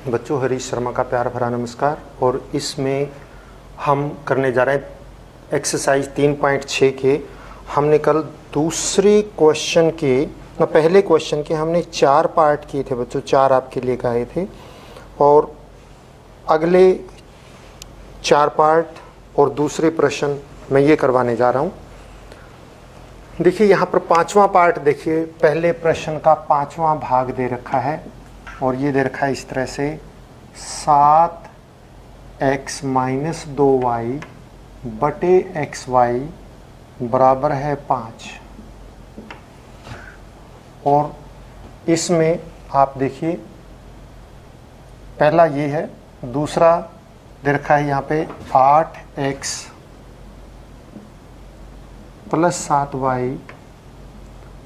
बच्चों, हरीश शर्मा का प्यार भरा नमस्कार। और इसमें हम करने जा रहे हैं एक्सरसाइज 3.6 के। हमने कल दूसरे क्वेश्चन के पहले क्वेश्चन के हमने 4 पार्ट किए थे बच्चों, 4 आपके लिए आए थे। और अगले 4 पार्ट और दूसरे प्रश्न मैं ये करवाने जा रहा हूँ। देखिए यहाँ पर 5वां पार्ट देखिए, पहले प्रश्न का 5वां भाग दे रखा है और ये दे रखा है इस तरह से 7x - 2y बटे xy बराबर है 5। और इसमें आप देखिए पहला ये है, दूसरा दे रखा है यहाँ पे 8x + 7y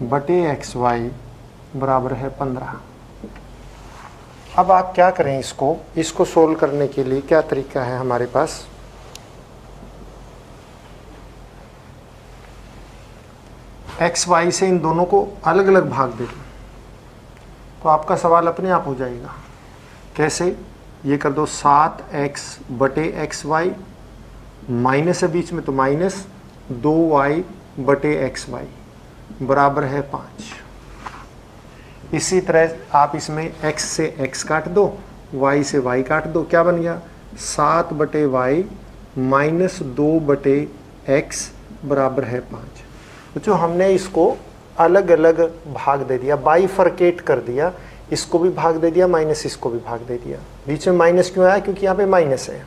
बटे xy बराबर है 15। अब आप क्या करें, इसको सोल्व करने के लिए क्या तरीका है हमारे पास। एक्स वाई से इन दोनों को अलग अलग भाग दे दो तो आपका सवाल अपने आप हो जाएगा। कैसे? ये कर दो 7x बटे xy, माइनस है बीच में तो माइनस 2y बटे xy बराबर है 5। इसी तरह आप इसमें x से x काट दो, y से y काट दो, क्या बन गया 7 बटे y माइनस 2 बटे x बराबर है 5। जो हमने इसको अलग अलग भाग दे दिया, बाइफरकेट कर दिया, इसको भी भाग दे दिया माइनस इसको भी भाग दे दिया। बीच में माइनस क्यों आया? क्योंकि यहाँ पे माइनस है।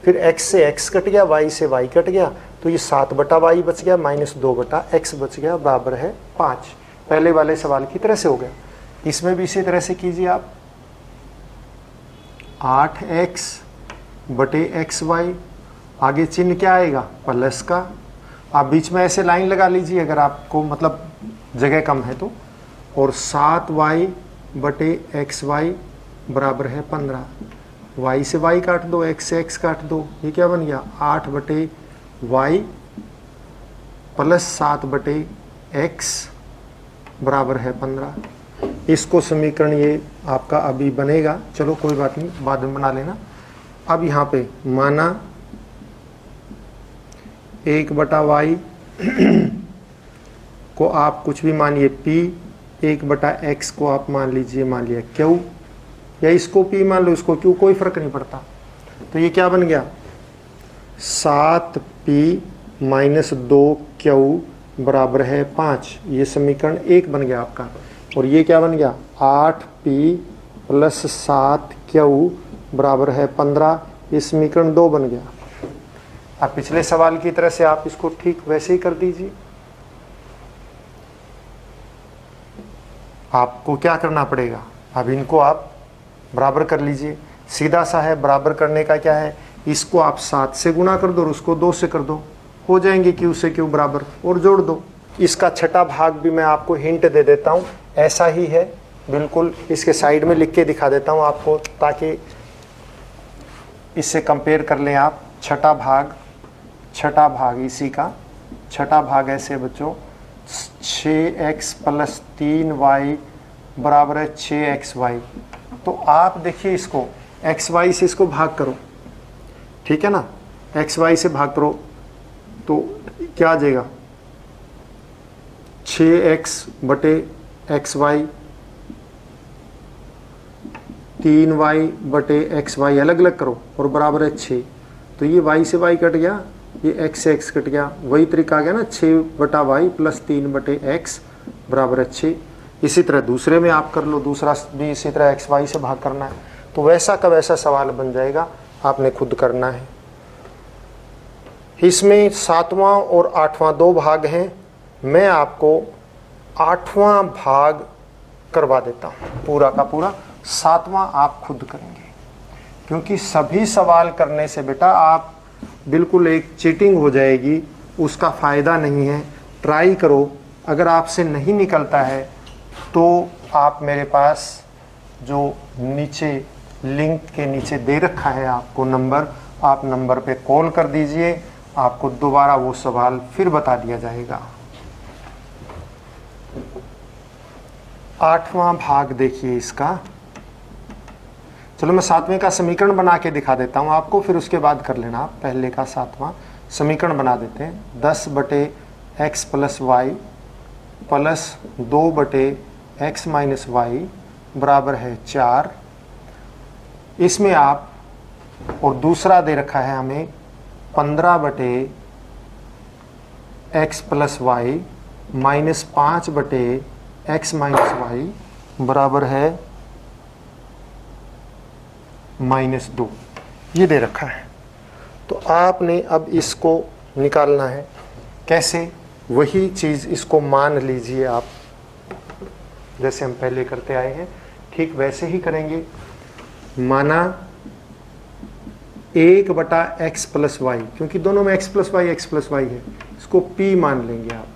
फिर x से x कट गया, y से y कट गया, तो ये 7 बटा y बच गया माइनस 2 बटा x बच गया बराबर है 5। पहले वाले सवाल की तरह से हो गया। इसमें भी इसी तरह से कीजिए आप 8x बटे xy, आगे चिन्ह क्या आएगा प्लस का। आप बीच में ऐसे लाइन लगा लीजिए अगर आपको मतलब जगह कम है तो। और 7y बटे xy बराबर है 15। y से y काट दो, x से x काट दो, ये क्या बन गया 8 बटे y प्लस 7 बटे x बराबर है 15। इसको समीकरण ये आपका अभी बनेगा, चलो कोई बात नहीं, बाद में बना लेना। अब यहाँ पे माना 1 बटा y को आप कुछ भी मानिए p, 1 बटा x को आप मान लीजिए, मान लिया q, या इसको p मान लो इसको q, कोई फर्क नहीं पड़ता। तो ये क्या बन गया 7p - 2q बराबर है 5। ये समीकरण 1 बन गया आपका। और ये क्या बन गया 8p + 7q बराबर है 15। ये समीकरण 2 बन गया। अब पिछले सवाल की तरह से आप इसको ठीक वैसे ही कर दीजिए। आपको क्या करना पड़ेगा, अब इनको आप बराबर कर लीजिए। सीधा सा है, बराबर करने का क्या है, इसको आप 7 से गुणा कर दो और उसको 2 से कर दो, हो जाएंगे q से q बराबर, और जोड़ दो। इसका छठा भाग भी मैं आपको हिंट दे देता हूँ, ऐसा ही है बिल्कुल। इसके साइड में लिख के दिखा देता हूँ आपको ताकि इससे कंपेयर कर लें आप। छठा भाग इसी का छठा भाग ऐसे बच्चों 6x + 3y बराबर है 6xy। तो आप देखिए इसको xy से इसको भाग करो, ठीक है ना, xy से भाग करो तो क्या आ जाएगा 6x बटे xy, 3y बटे xy अलग अलग करो और बराबर है 6। तो ये y से y कट गया, ये x से x कट गया, वही तरीका आ गया ना 6 बटा y + 3 बटे x बराबर है 6। इसी तरह दूसरे में आप कर लो, दूसरा भी इसी तरह x y से भाग करना है, तो वैसा का वैसा सवाल बन जाएगा, आपने खुद करना है। इसमें 7वां और 8वां 2 भाग हैं। मैं आपको 8वां भाग करवा देता हूँ, पूरा का पूरा। 7वां आप खुद करेंगे, क्योंकि सभी सवाल करने से बेटा आप बिल्कुल एक चीटिंग हो जाएगी, उसका फ़ायदा नहीं है। ट्राई करो, अगर आपसे नहीं निकलता है तो आप मेरे पास जो नीचे लिंक के नीचे दे रखा है आपको नंबर, आप नंबर पे कॉल कर दीजिए, आपको दोबारा वो सवाल फिर बता दिया जाएगा। 8वां भाग देखिए इसका। चलो मैं 7वें का समीकरण बना के दिखा देता हूँ आपको, फिर उसके बाद कर लेना आप। पहले का 7वां समीकरण बना देते हैं। 10/x + y plus 2/x - y बराबर है 4। इसमें आप, और दूसरा दे रखा है हमें 15/x + y - 5/x - y बराबर है -2, ये दे रखा है। तो आपने अब इसको निकालना है। कैसे? वही चीज़ इसको मान लीजिए आप, जैसे हम पहले करते आए हैं ठीक वैसे ही करेंगे। माना 1/x + y, क्योंकि दोनों में x + y है, इसको p मान लेंगे आप,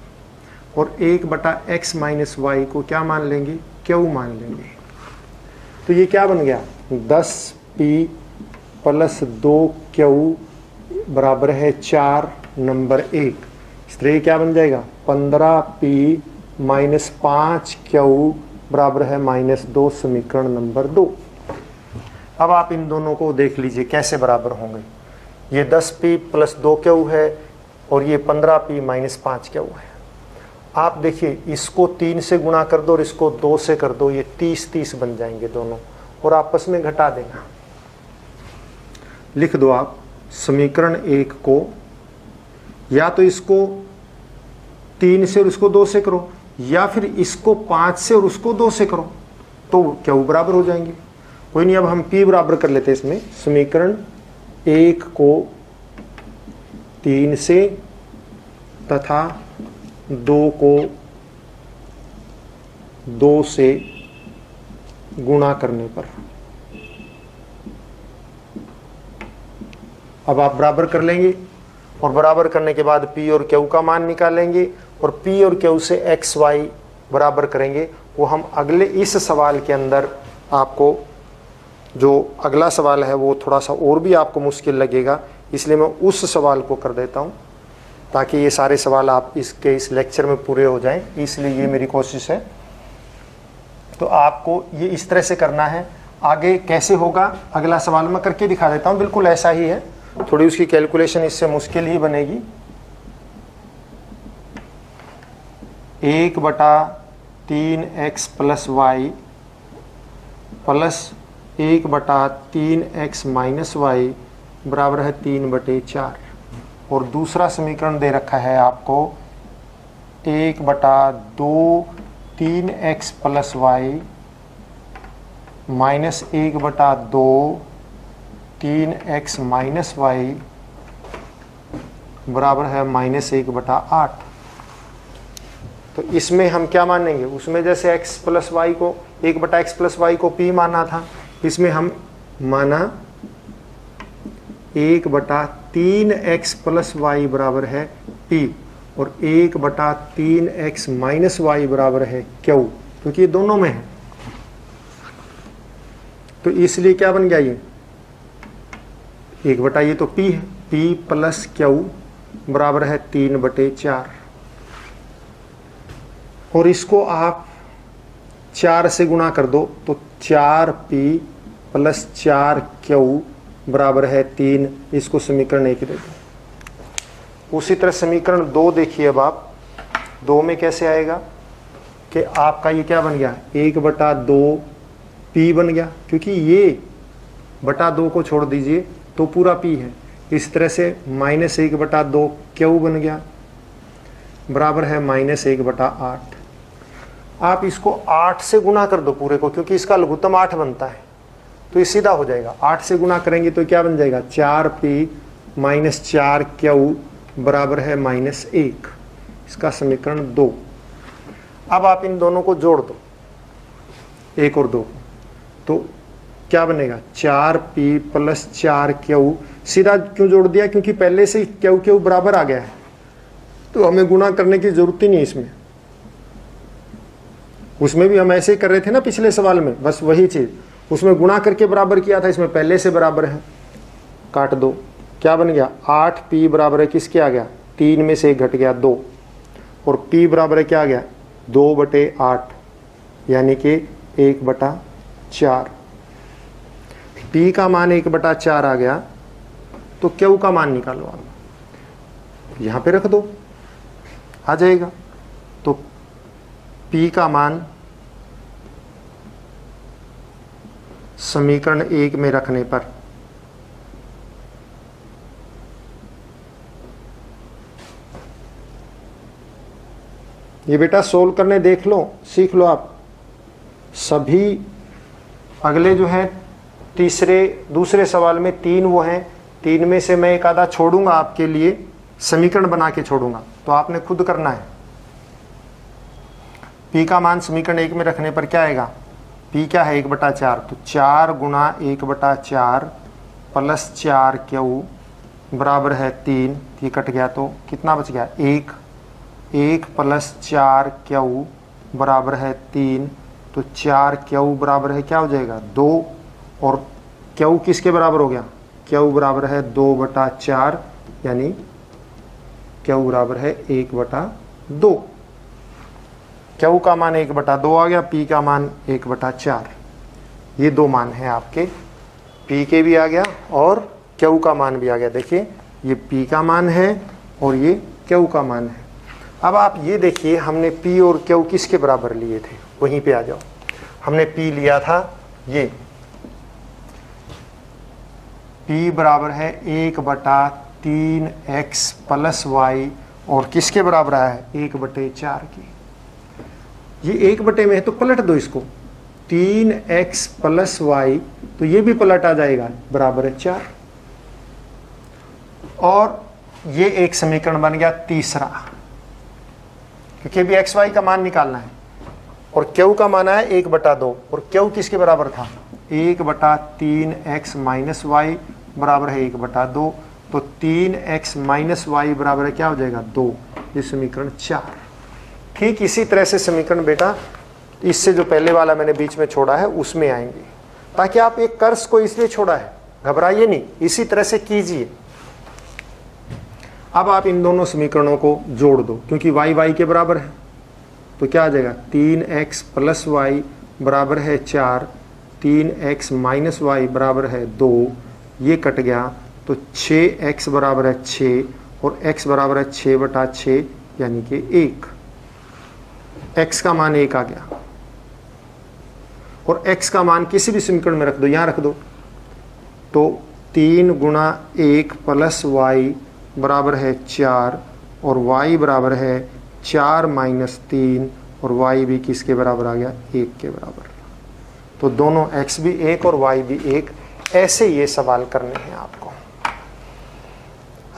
और 1/x - y को क्या मान लेंगे? q मान लेंगे। तो ये क्या बन गया? 10p + 2q बराबर है 4 नंबर 1। इस तरह क्या बन जाएगा? 15p - 5q बराबर है -2, समीकरण नंबर 2। अब आप इन दोनों को देख लीजिए कैसे बराबर होंगे। ये 10p + 2q है और ये 15p - 5q है। आप देखिए इसको 3 से गुणा कर दो और इसको 2 से कर दो, ये 30 बन जाएंगे दोनों, और आपस में घटा देना। लिख दो आप समीकरण 1 को, या तो इसको 3 से और इसको 2 से करो, या फिर इसको 5 से और उसको 2 से करो, तो क्या वो बराबर हो जाएंगे। कोई नहीं, अब हम p बराबर कर लेते हैं इसमें। समीकरण 1 को 3 से तथा 2 को 2 से गुणा करने पर, अब आप बराबर कर लेंगे, और बराबर करने के बाद p और q का मान निकालेंगे, और p और q से x y बराबर करेंगे। वो हम अगले इस सवाल के अंदर, आपको जो अगला सवाल है वो थोड़ा सा और भी आपको मुश्किल लगेगा, इसलिए मैं उस सवाल को कर देता हूँ ताकि ये सारे सवाल आप इसके इस लेक्चर में पूरे हो जाएं, इसलिए ये मेरी कोशिश है। तो आपको ये इस तरह से करना है। आगे कैसे होगा अगला सवाल मैं करके दिखा देता हूँ, बिल्कुल ऐसा ही है, थोड़ी उसकी कैलकुलेशन इससे मुश्किल ही बनेगी। 1/3x + y plus 1/3x - y बराबर है 3/4, और दूसरा समीकरण दे रखा है आपको 1/2 3x + y - 1/2 3x - y बराबर है -1/8। तो इसमें हम क्या मानेंगे? उसमें जैसे x + y को 1/x + y को p माना था, इसमें हम माना 1/3x + y बराबर है p, और 1/3x - y बराबर है q, क्योंकि ये दोनों में है। तो इसलिए क्या बन गया? ये 1/, ये तो p है, p + q बराबर है 3/4, और इसको आप 4 से गुणा कर दो तो 4p + 4q बराबर है 3। इसको समीकरण 1 दे दो। उसी तरह समीकरण 2 देखिए। अब आप 2 में कैसे आएगा कि आपका ये क्या बन गया? 1/2 p बन गया, क्योंकि ये /2 को छोड़ दीजिए तो पूरा p है। इस तरह से -1/2 q बन गया, बराबर है -1/8। आप इसको 8 से गुणा कर दो पूरे को, क्योंकि इसका लघुत्तम 8 बनता है, तो ये सीधा हो जाएगा। 8 से गुणा करेंगे तो क्या बन जाएगा? 4p - 4q बराबर है -1। इसका समीकरण 2। अब आप इन दोनों को जोड़ दो, 1 और 2, तो क्या बनेगा? 4p + 4q। सीधा क्यों जोड़ दिया? क्योंकि पहले से q बराबर आ गया है, तो हमें गुणा करने की जरूरत ही नहीं इसमें। उसमें भी हम ऐसे ही कर रहे थे ना पिछले सवाल में, बस वही चीज़, उसमें गुणा करके बराबर किया था, इसमें पहले से बराबर है। काट दो, क्या बन गया? 8p बराबर है किसके आ गया? 3 में से 1 घट गया 2, और p बराबर है क्या आ गया? 2/8, यानी कि 1/4। P का मान 1/4 आ गया, तो Q का मान निकालो आप, यहां पे रख दो, आ जाएगा। तो P का मान समीकरण 1 में रखने पर ये बेटा सोल्व करने देख लो, सीख लो आप सभी। अगले जो है दूसरे सवाल में 3 वो हैं, 3 में से मैं एक आधा छोड़ूंगा आपके लिए, समीकरण बना के छोड़ूंगा, तो आपने खुद करना है। P का मान समीकरण 1 में रखने पर क्या आएगा, P क्या है 1/4, तो 4 गुणा 1/4 प्लस 4Q बराबर है 3, ये कट गया तो कितना बच गया 1 प्लस 4Q बराबर है 3, तो 4Q बराबर है क्या हो जाएगा 2, और Q किसके बराबर हो गया, Q बराबर है 2/4, यानी Q बराबर है 1/2। Q का मान 1/2 आ गया, P का मान 1/4। ये दो मान हैं आपके, P के भी आ गया और Q का मान भी आ गया। देखिए ये P का मान है और ये Q का मान है। अब आप ये देखिए हमने P और Q किसके बराबर लिए थे, वहीं पे आ जाओ। हमने P लिया था ये, P बराबर है 1/3x प्लस y, और किसके बराबर आया है 1/4 की। ये 1 में है तो पलट दो इसको, 3x प्लस y, तो ये भी पलट आ जाएगा बराबर है 4। और ये एक समीकरण बन गया तीसरा, क्योंकि अभी एक्स वाई का मान निकालना है, और Q का मान है 1/2, और Q किसके बराबर था 1/3x माइनस वाई बराबर है 1/2, तो 3x माइनस वाई बराबर है क्या हो जाएगा 2, ये समीकरण 4। ठीक इसी तरह से समीकरण बेटा इससे जो पहले वाला मैंने बीच में छोड़ा है उसमें आएंगे, ताकि आप एक कर्स को इसलिए छोड़ा है, घबराइए नहीं, इसी तरह से कीजिए। अब आप इन दोनों समीकरणों को जोड़ दो, क्योंकि y y के बराबर है, तो क्या आ जाएगा 3x प्लस वाई बराबर है 4, 3x माइनस वाई बराबर है 2, ये कट गया तो 6x बराबर है 6, और x बराबर है 6/6 यानी कि 1। x का मान 1 आ गया, और x का मान किसी भी समीकरण में रख दो, यहां रख दो, तो 3 गुणा 1 प्लस वाई बराबर है 4, और y बराबर है 4 माइनस 3, और y भी किसके बराबर आ गया 1 के बराबर। तो दोनों x भी 1 और y भी 1, ऐसे ये सवाल करने हैं आपको।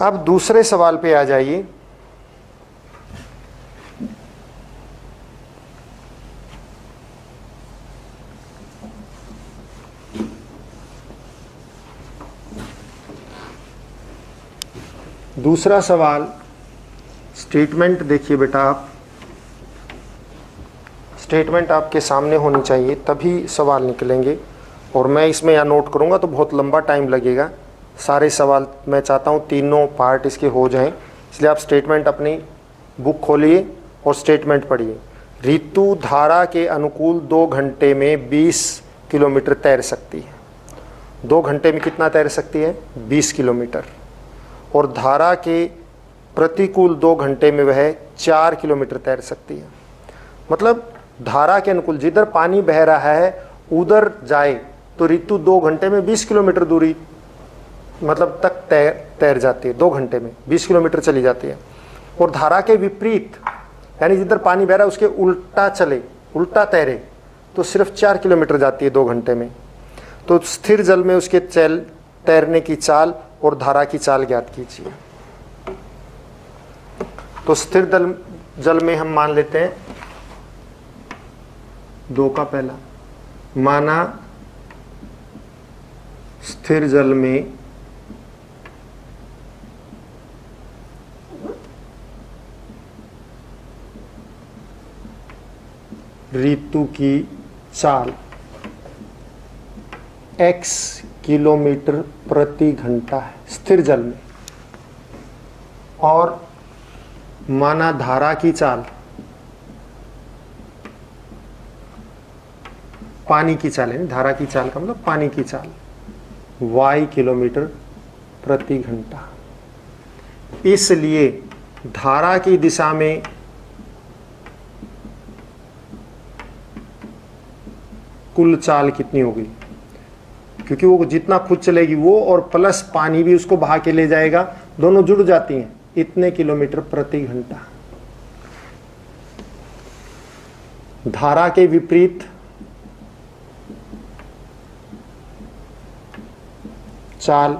अब दूसरे सवाल पे आ जाइए। दूसरा सवाल, स्टेटमेंट देखिए बेटा आप, स्टेटमेंट आपके सामने होनी चाहिए तभी सवाल निकलेंगे, और मैं इसमें यहाँ नोट करूँगा तो बहुत लंबा टाइम लगेगा। सारे सवाल मैं चाहता हूँ तीनों पार्ट इसके हो जाएं, इसलिए आप स्टेटमेंट अपनी बुक खोलिए और स्टेटमेंट पढ़िए। ऋतु धारा के अनुकूल 2 घंटे में 20 किलोमीटर तैर सकती है। 2 घंटे में कितना तैर सकती है 20 किलोमीटर, और धारा के प्रतिकूल 2 घंटे में वह 4 किलोमीटर तैर सकती है। मतलब धारा के अनुकूल जिधर पानी बह रहा है उधर जाए तो ऋतु 2 घंटे में 20 किलोमीटर दूरी मतलब तक तैर जाती है, 2 घंटे में 20 किलोमीटर चली जाती है। और धारा के विपरीत यानी जिधर पानी बह रहा है उसके उल्टा चले, उल्टा तैरे तो सिर्फ 4 किलोमीटर जाती है 2 घंटे में। तो स्थिर जल में उसके तैरने की चाल और धारा की चाल ज्ञात कीजिए। तो स्थिर जल में हम मान लेते हैं 2 का पहला, माना स्थिर जल में ऋतु की चाल x किलोमीटर प्रति घंटा है स्थिर जल में, और माना धारा की चाल, पानी की चाल है, धारा की चाल का मतलब पानी की चाल, y किलोमीटर प्रति घंटा। इसलिए धारा की दिशा में कुल चाल कितनी होगी, क्योंकि वो जितना खुद चलेगी वो और प्लस पानी भी उसको बहा के ले जाएगा, दोनों जुड़ जाती हैं, इतने किलोमीटर प्रति घंटा। धारा के विपरीत चाल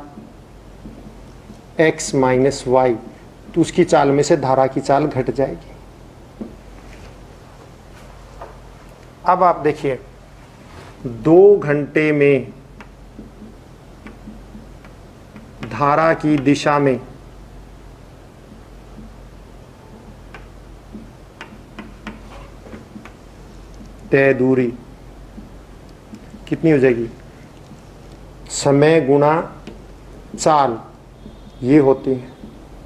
x माइनस वाई, तो उसकी चाल में से धारा की चाल घट जाएगी। अब आप देखिए 2 घंटे में धारा की दिशा में तय दूरी कितनी हो जाएगी, समय गुणा चाल ये होती है,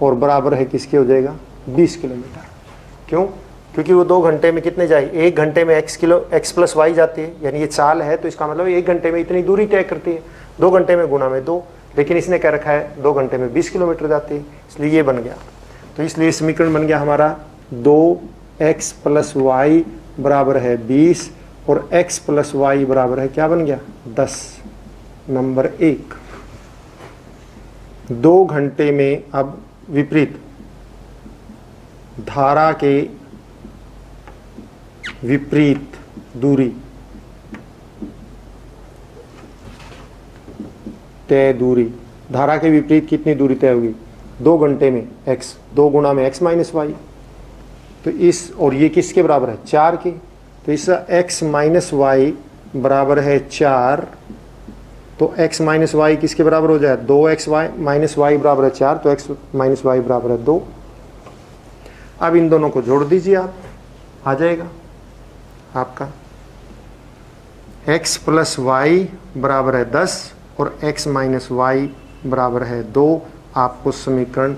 और बराबर है किसके हो जाएगा 20 किलोमीटर। क्यों? क्योंकि वो 2 घंटे में कितने जाएगी, 1 घंटे में x प्लस वाई जाती है, यानी ये चाल है, तो इसका मतलब 1 घंटे में इतनी दूरी तय करती है, 2 घंटे में गुणा में 2, लेकिन इसने क्या रखा है 2 घंटे में 20 किलोमीटर जाती है, इसलिए ये बन गया। तो इसलिए समीकरण बन गया हमारा 2x प्लस वाई बराबर है 20 और x प्लस वाई बराबर है क्या बन गया 10। नंबर 1। 2 घंटे में अब विपरीत धारा के विपरीत दूरी तय दूरी, धारा के विपरीत कितनी दूरी तय होगी 2 घंटे में x, 2 गुणा में x माइनस वाई, तो इस और ये किसके बराबर है 4 के, तो इसका x माइनस वाई बराबर है 4, तो x माइनस वाई किसके बराबर हो जाए 2x माइनस वाई बराबर है 4, तो x माइनस वाई बराबर है 2। अब इन दोनों को जोड़ दीजिए आप, आ जाएगा आपका x प्लस वाई बराबर है 10 और x माइनस वाई बराबर है 2। आपको समीकरण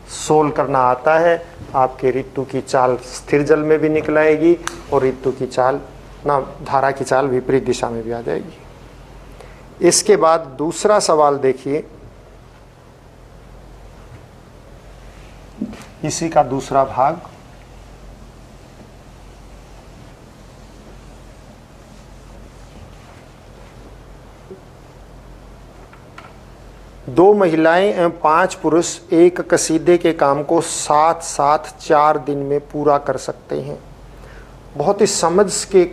सोल्व करना आता है, आपके ऋतु की चाल स्थिर जल में भी निकल आएगी और ऋतु की चाल ना धारा की चाल विपरीत दिशा में भी आ जाएगी। इसके बाद दूसरा सवाल देखिए, इसी का दूसरा भाग। दो महिलाएं एवं 5 पुरुष एक कसीदे के काम को साथ साथ 4 दिन में पूरा कर सकते हैं। बहुत ही समझ के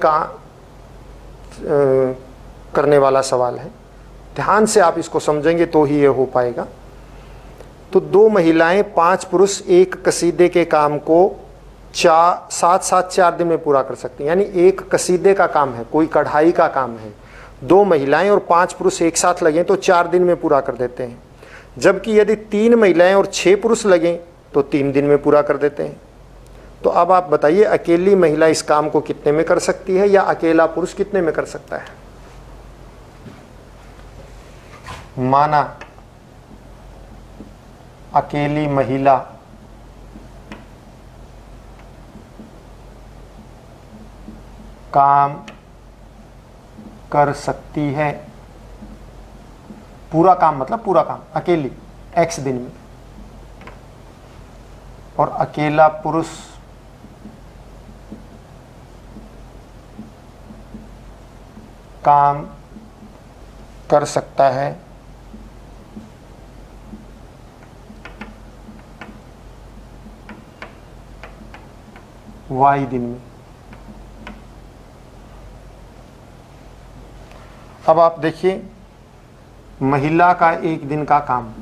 करने वाला सवाल है, ध्यान से आप इसको समझेंगे तो ही ये हो पाएगा। तो 2 महिलाएं 5 पुरुष एक कसीदे के काम को साथ साथ 4 दिन में पूरा कर सकते हैं। यानी एक कसीदे का काम है, कोई कढ़ाई का काम है, 2 महिलाएं और 5 पुरुष एक साथ लगें तो 4 दिन में पूरा कर देते हैं। जबकि यदि 3 महिलाएं और 6 पुरुष लगें तो 3 दिन में पूरा कर देते हैं। तो अब आप बताइए, अकेली महिला इस काम को कितने में कर सकती है या अकेला पुरुष कितने में कर सकता है? माना अकेली महिला काम कर सकती है, पूरा काम मतलब पूरा काम अकेली x दिन में, और अकेला पुरुष काम कर सकता है y दिन में। अब आप देखिए, महिला का एक दिन का काम,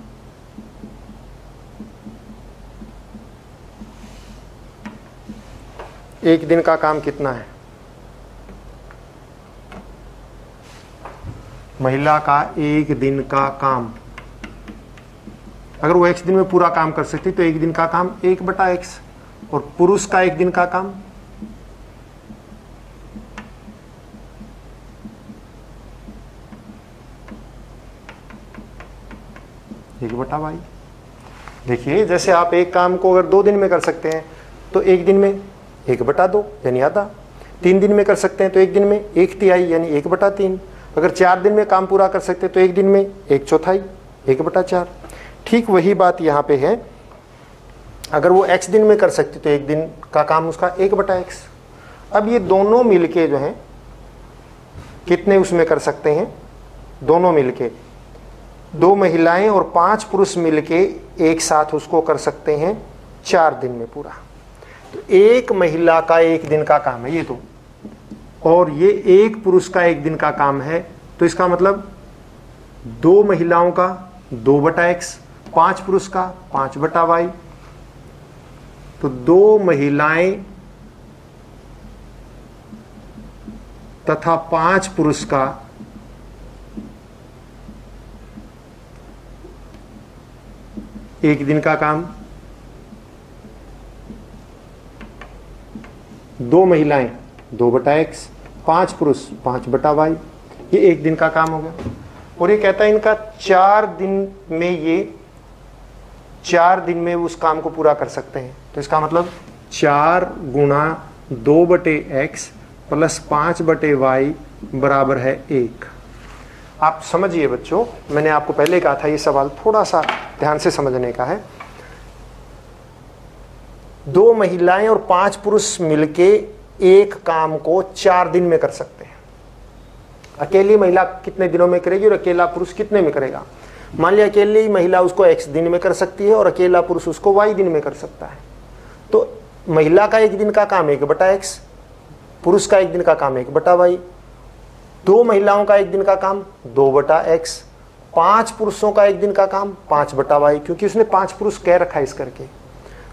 एक दिन का काम कितना है? महिला का एक दिन का काम, अगर वो x दिन में पूरा काम कर सकती तो एक दिन का काम 1/x, और पुरुष का एक दिन का काम एक बटा वाई। देखिए, जैसे आप एक काम को अगर 2 दिन में कर सकते हैं तो एक दिन में 1/2 यानी आधा, 3 दिन में कर सकते हैं तो एक दिन में 1/3 यानी 1/3, अगर 4 दिन में काम पूरा कर सकते तो एक दिन में 1/4, 1/4। ठीक वही बात यहाँ पे है, अगर वो x दिन में कर सकते तो एक दिन का काम उसका 1/x। अब ये दोनों मिलके जो हैं कितने उसमें कर सकते हैं, दोनों मिलके 2 महिलाएं और 5 पुरुष मिलके एक साथ उसको कर सकते हैं 4 दिन में पूरा। तो एक महिला का एक दिन का काम है ये तो, और ये एक पुरुष का एक दिन का काम है, तो इसका मतलब 2 महिलाओं का 2/x, 5 पुरुष का 5/y। तो 2 महिलाएं तथा 5 पुरुष का एक दिन का काम, 2 महिलाएं 2/x, 5 पुरुष 5/y, ये एक दिन का काम हो गया। और ये कहता है इनका 4 दिन में, ये 4 दिन में उस काम को पूरा कर सकते हैं। तो इसका मतलब 4 गुणा 2/x प्लस 5/y बराबर है 1। आप समझिए बच्चों, मैंने आपको पहले कहा था ये सवाल थोड़ा सा ध्यान से समझने का है। 2 महिलाएं और 5 पुरुष मिलके एक काम को 4 दिन में कर सकते हैं। अकेली महिला कितने दिनों में करेगी और अकेला पुरुष कितने में करेगा? मान लिया अकेली महिला उसको x दिन में कर सकती है और अकेला पुरुष उसको y दिन में कर सकता है। तो महिला का एक दिन का काम 1/x, पुरुष का एक दिन का काम 1/y, 2 महिलाओं का एक दिन का काम 2/x, 5 पुरुषों का एक दिन का काम 5/y, क्योंकि उसने 5 पुरुष कह रखा है इस करके।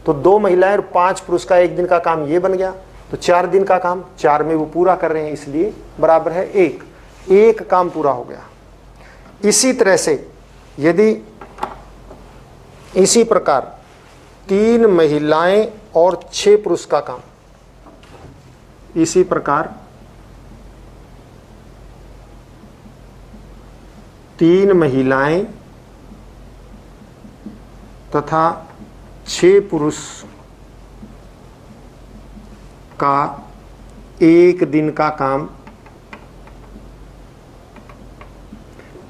तो 2 महिलाएं और 5 पुरुष का एक दिन का काम ये बन गया। तो 4 दिन का काम 4 में वो पूरा कर रहे हैं, इसलिए बराबर है 1। एक काम पूरा हो गया। इसी तरह से यदि इसी प्रकार 3 महिलाएं और 6 पुरुष का काम, इसी प्रकार 3 महिलाएं तथा 6 पुरुष का एक दिन का काम,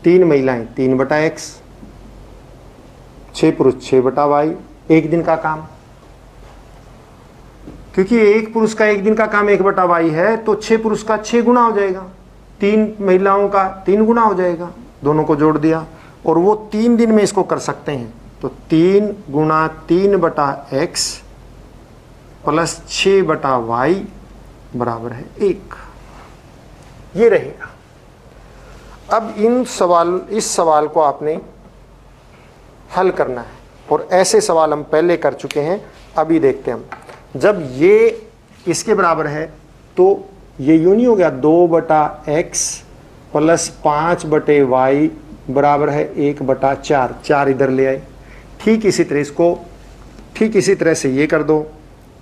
3 महिलाएं 3/x, 6 पुरुष 6/y, एक दिन का काम। क्योंकि एक पुरुष का एक दिन का काम 1/y है, तो 6 पुरुष का 6 गुना हो जाएगा, 3 महिलाओं का 3 गुना हो जाएगा। दोनों को जोड़ दिया और वो 3 दिन में इसको कर सकते हैं। तो 3 गुणा 3/x प्लस 6/y बराबर है 1। ये रहेगा। अब इस सवाल को आपने हल करना है, और ऐसे सवाल हम पहले कर चुके हैं। अभी देखते हैं हम, जब ये इसके बराबर है तो ये यूं नहीं हो गया 2/x प्लस 5/y बराबर है 1/4, 4 इधर ले आए। ठीक इसी तरह से ये कर दो,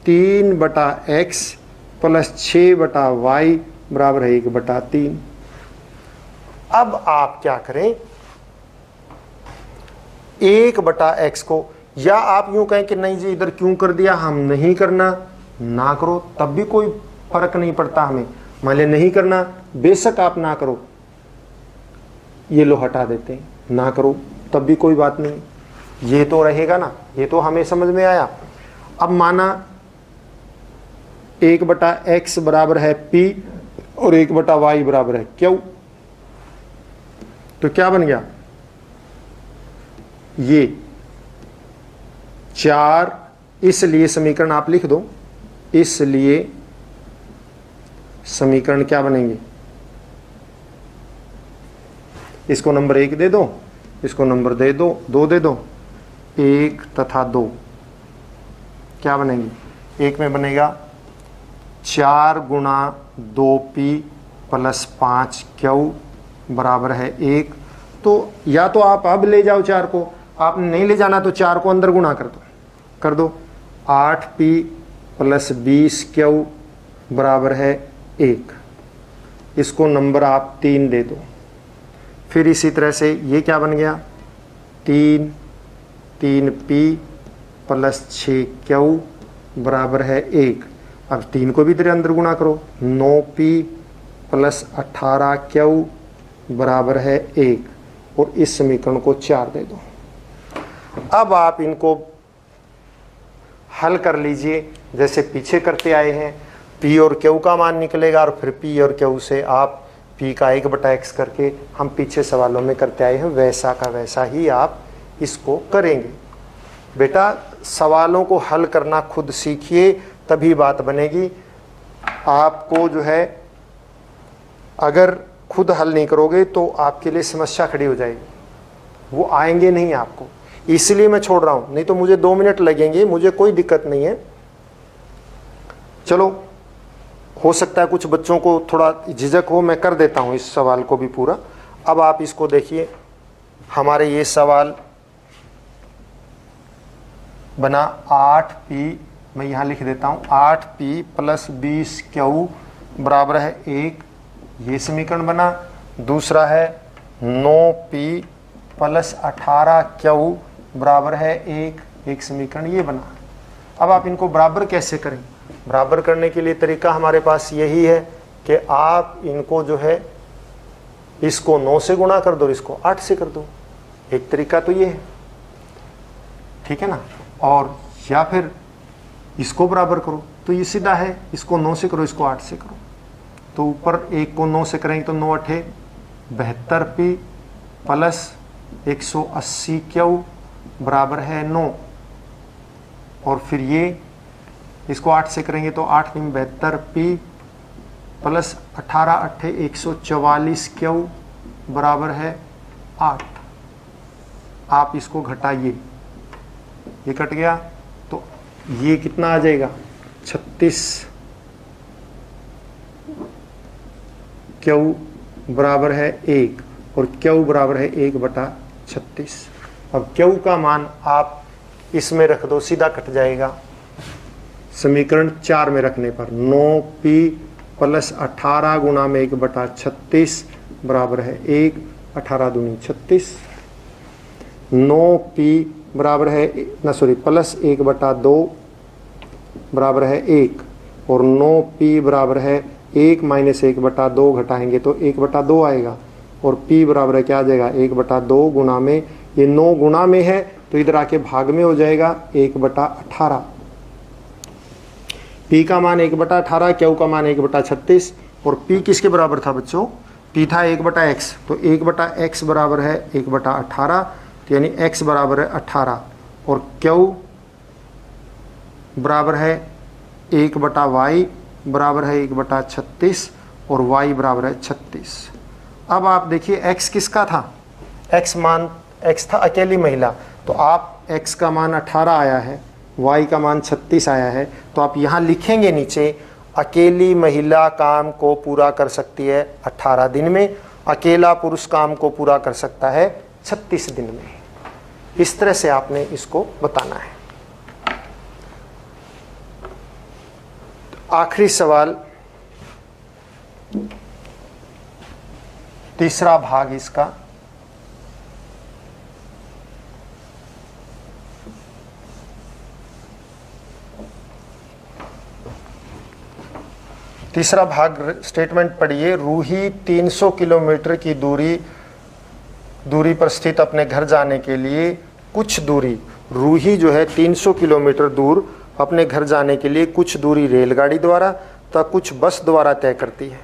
3/x प्लस 6/y बराबर है 1/3। अब आप क्या करें, 1/x को, या आप यूं कहें कि नहीं जी इधर क्यों कर दिया, हम नहीं करना, ना करो तब भी कोई फर्क नहीं पड़ता हमें। मान लिया नहीं करना, बेशक आप ना करो, ये लो हटा देते हैं, ना करो तब भी कोई बात नहीं, ये तो रहेगा ना, ये तो हमें समझ में आया। अब माना 1/x बराबर है p और 1/y बराबर है q, तो क्या बन गया, ये 4, इसलिए समीकरण आप लिख दो, इसलिए समीकरण क्या बनेंगे, इसको नंबर 1 दे दो, इसको नंबर दे दो 2 दे दो, 1 तथा 2 क्या बनेंगे, एक में बनेगा 4 गुणा 2p प्लस 5q बराबर है 1। तो या तो आप अब ले जाओ 4 को, आपने नहीं ले जाना तो 4 को अंदर गुणा कर दो 8p प्लस 20q बराबर है 1। इसको नंबर आप 3 दे दो। फिर इसी तरह से ये क्या बन गया, 3p प्लस 6q बराबर है 1। अब 3 को भी इधर अंदर गुणा करो, 9p प्लस 18q बराबर है 1 और इस समीकरण को 4 दे दो। अब आप इनको हल कर लीजिए जैसे पीछे करते आए हैं। P और Q का मान निकलेगा और फिर P और Q से आप P का 1/x करके हम पीछे सवालों में करते आए हैं वैसा का वैसा ही आप इसको करेंगे। बेटा सवालों को हल करना खुद सीखिए तभी बात बनेगी। आपको जो है अगर खुद हल नहीं करोगे तो आपके लिए समस्या खड़ी हो जाएगी, वो आएंगे नहीं आपको। इसलिए मैं छोड़ रहा हूं, नहीं तो मुझे 2 मिनट लगेंगे, मुझे कोई दिक्कत नहीं है। चलो हो सकता है कुछ बच्चों को थोड़ा झिझक हो, मैं कर देता हूं इस सवाल को भी पूरा। अब आप इसको देखिए, हमारे ये सवाल बना 8p, मैं यहाँ लिख देता हूँ 8p + 20q बराबर है 1, ये समीकरण बना। दूसरा है 9p + 18q बराबर है 1, एक समीकरण ये बना। अब आप इनको बराबर कैसे करें? बराबर करने के लिए तरीका हमारे पास यही है कि आप इनको जो है इसको 9 से गुणा कर दो, इसको 8 से कर दो। एक तरीका तो ये है, ठीक है ना। और या फिर इसको बराबर करो तो ये सीधा है, इसको 9 से करो, इसको 8 से करो। तो ऊपर 1 को 9 से करेंगे तो 9 8 72p + 180q बराबर है 9। और फिर ये इसको 8 से करेंगे तो 8 × 72p + 18 8 144q बराबर है 8। आप इसको घटाइए, ये कट गया तो ये कितना आ जाएगा 36 Q बराबर है 1 और Q बराबर है 1/36। अब Q का मान आप इसमें रख दो, सीधा कट जाएगा। समीकरण 4 में रखने पर 9p + 18 गुणा में 1/36 बराबर है 1, 18 दूनी 36। 9p बराबर है प्लस 1/2 बराबर है 1 और 9p बराबर है 1 - 1/2 घटाएंगे तो 1/2 आएगा और p बराबर है क्या आ जाएगा 1/2 गुणा में, ये 9 गुणा में है तो इधर आके भाग में हो जाएगा 1/18। p का मान 1/18, q का मान 1/36 और p किसके बराबर था बच्चों? p था 1/x, तो 1/x बराबर है 1/18, तो यानी x बराबर है 18 और q बराबर है 1/y बराबर है 1/36 और y बराबर है 36। अब आप देखिए x किसका था? x था अकेली महिला, तो आप x का मान 18 आया है, y का मान 36 आया है, तो आप यहाँ लिखेंगे नीचे अकेली महिला काम को पूरा कर सकती है 18 दिन में, अकेला पुरुष काम को पूरा कर सकता है 36 दिन में। इस तरह से आपने इसको बताना है। आखिरी सवाल, तीसरा भाग इसका। तीसरा भाग स्टेटमेंट पढ़िए। रूही 300 किलोमीटर की दूरी पर स्थित अपने घर जाने के लिए कुछ दूरी, रूही जो है 300 किलोमीटर दूर अपने घर जाने के लिए कुछ दूरी रेलगाड़ी द्वारा तथा कुछ बस द्वारा तय करती है।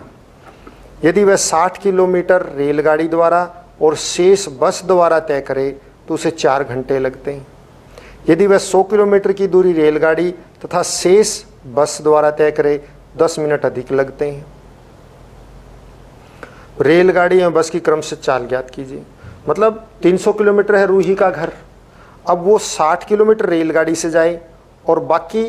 यदि वह 60 किलोमीटर रेलगाड़ी द्वारा और शेष बस द्वारा तय करे तो उसे 4 घंटे लगते हैं। यदि वह 100 किलोमीटर की दूरी रेलगाड़ी तथा शेष बस द्वारा तय करे 10 मिनट अधिक लगते हैं। रेलगाड़ी एवं बस की क्रम से चाल ज्ञात कीजिए। मतलब 300 किलोमीटर है रूही का घर, अब वो 60 किलोमीटर रेलगाड़ी से जाए और बाकी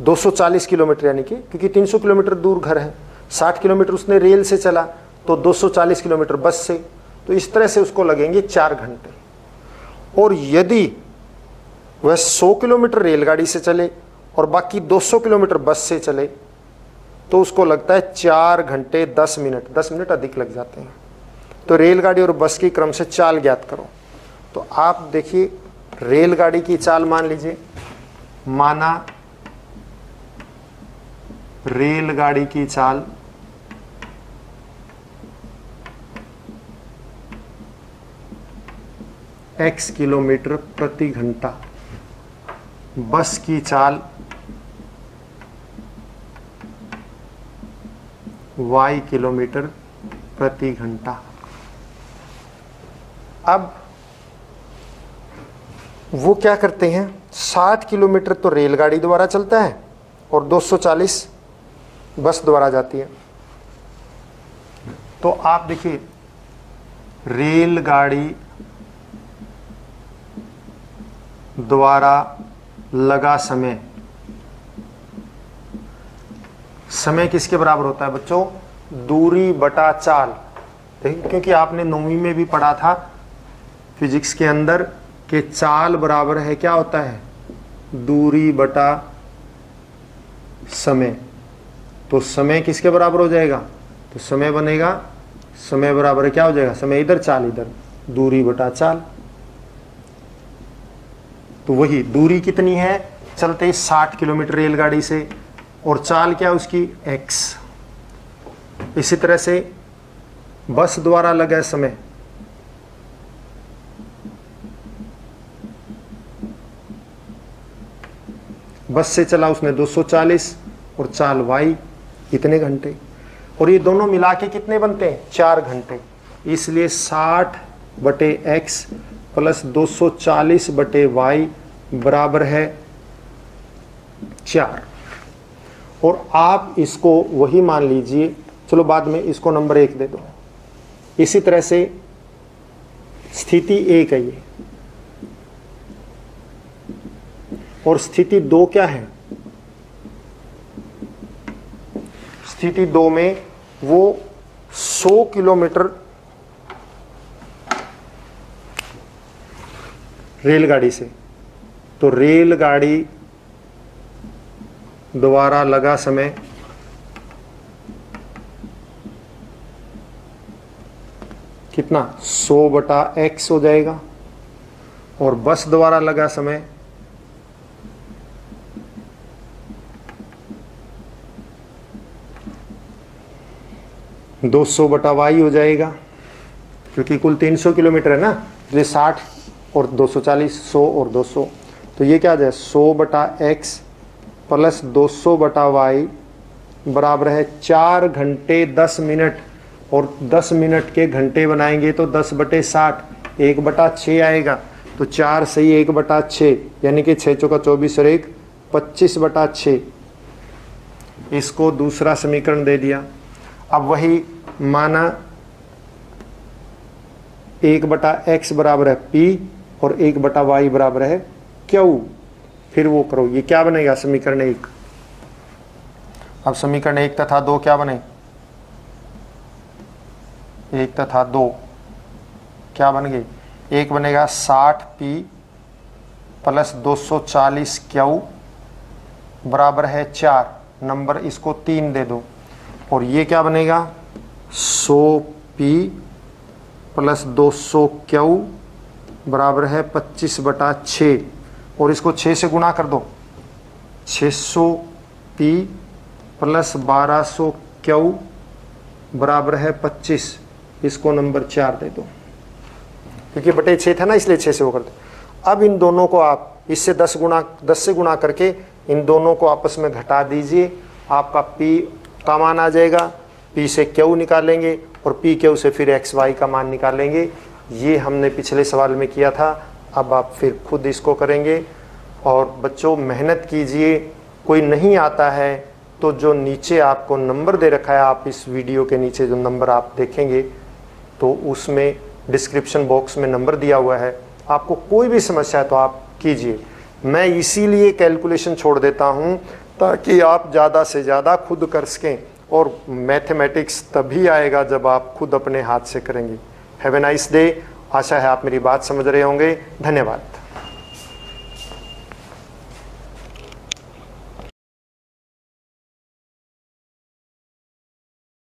240 किलोमीटर, यानी कि क्योंकि 300 किलोमीटर दूर घर है, 60 किलोमीटर उसने रेल से चला तो 240 किलोमीटर बस से, तो इस तरह से उसको लगेंगे 4 घंटे। और यदि वह 100 किलोमीटर रेलगाड़ी से चले और बाकी 200 किलोमीटर बस से चले तो उसको लगता है 4 घंटे 10 मिनट, 10 मिनट अधिक लग जाते हैं। तो रेलगाड़ी और बस की क्रम से चाल ज्ञात करो। तो आप देखिए रेलगाड़ी की चाल मान लीजिए, माना रेलगाड़ी की चाल x किलोमीटर प्रति घंटा। बस की चाल y किलोमीटर प्रति घंटा। अब वो क्या करते हैं, 60 किलोमीटर तो रेलगाड़ी द्वारा चलता है और 240 बस द्वारा जाती है। तो आप देखिए, रेलगाड़ी द्वारा लगा समय, समय किसके बराबर होता है बच्चों, दूरी बटा चाल। देखिए, क्योंकि आपने 9वीं में भी पढ़ा था फिजिक्स के अंदर कि चाल बराबर है क्या होता है, दूरी बटा समय। तो समय किसके बराबर हो जाएगा, तो समय बनेगा, समय बराबर क्या हो जाएगा, समय इधर चाल इधर, दूरी बटा चाल। तो वही दूरी कितनी है, चलते 60 किलोमीटर रेलगाड़ी से, और चाल क्या उसकी x। इसी तरह से बस द्वारा लगा समय, बस से चला उसने 240 और चाल y इतने घंटे, और ये दोनों मिला के कितने बनते हैं, 4 घंटे। इसलिए 60/x प्लस 240/y बराबर है 4। और आप इसको वही मान लीजिए, चलो बाद में इसको नंबर 1 दे दो। इसी तरह से स्थिति 1 है ये, और स्थिति 2 क्या है, स्थिति 2 में वो 100 किलोमीटर रेलगाड़ी से, तो रेलगाड़ी द्वारा लगा समय कितना, 100/x हो जाएगा, और बस द्वारा लगा समय 200/y हो जाएगा, क्योंकि कुल 300 किलोमीटर है ना, इसलिए 60 और 240, 100 और 200, तो ये क्या आ जाए, 100/x प्लस 200/y बराबर है 4 घंटे 10 मिनट, और 10 मिनट के घंटे बनाएंगे तो 10/60, 1/6 आएगा, तो 4 सही 1/6, यानी कि 6 चौका 24 और 1 25/6। इसको दूसरा समीकरण दे दिया। अब वही माना 1/x बराबर है p और 1/y बराबर है q। फिर वो करो, ये क्या बनेगा, समीकरण 1। अब समीकरण 1 तथा 2 क्या बने, 1 तथा 2 क्या बन गए, 1 बनेगा 60p प्लस 240q बराबर है 4, नंबर इसको 3 दे दो, और ये क्या बनेगा 100p प्लस 200q बराबर है 25/6, और इसको 6 से गुणा कर दो, 600p प्लस 1200q बराबर है 25, इसको नंबर 4 दे दो, क्योंकि बटे 6 था ना, इसलिए 6 से वो कर दो। अब इन दोनों को आप इससे 10 से गुणा करके इन दोनों को आपस में घटा दीजिए, आपका p का मान आ जाएगा, p से q निकालेंगे और p q से फिर x y का मान निकालेंगे। ये हमने पिछले सवाल में किया था, अब आप फिर खुद इसको करेंगे। और बच्चों मेहनत कीजिए, कोई नहीं आता है तो जो नीचे आपको नंबर दे रखा है, आप इस वीडियो के नीचे जो नंबर आप देखेंगे तो उसमें डिस्क्रिप्शन बॉक्स में नंबर दिया हुआ है, आपको कोई भी समस्या है तो आप कीजिए। मैं इसीलिए कैलकुलेशन छोड़ देता हूँ ताकि आप ज़्यादा से ज़्यादा खुद कर सकें, और मैथमेटिक्स तभी आएगा जब आप खुद अपने हाथ से करेंगे। Have a nice day. आशा है आप मेरी बात समझ रहे होंगे। धन्यवाद।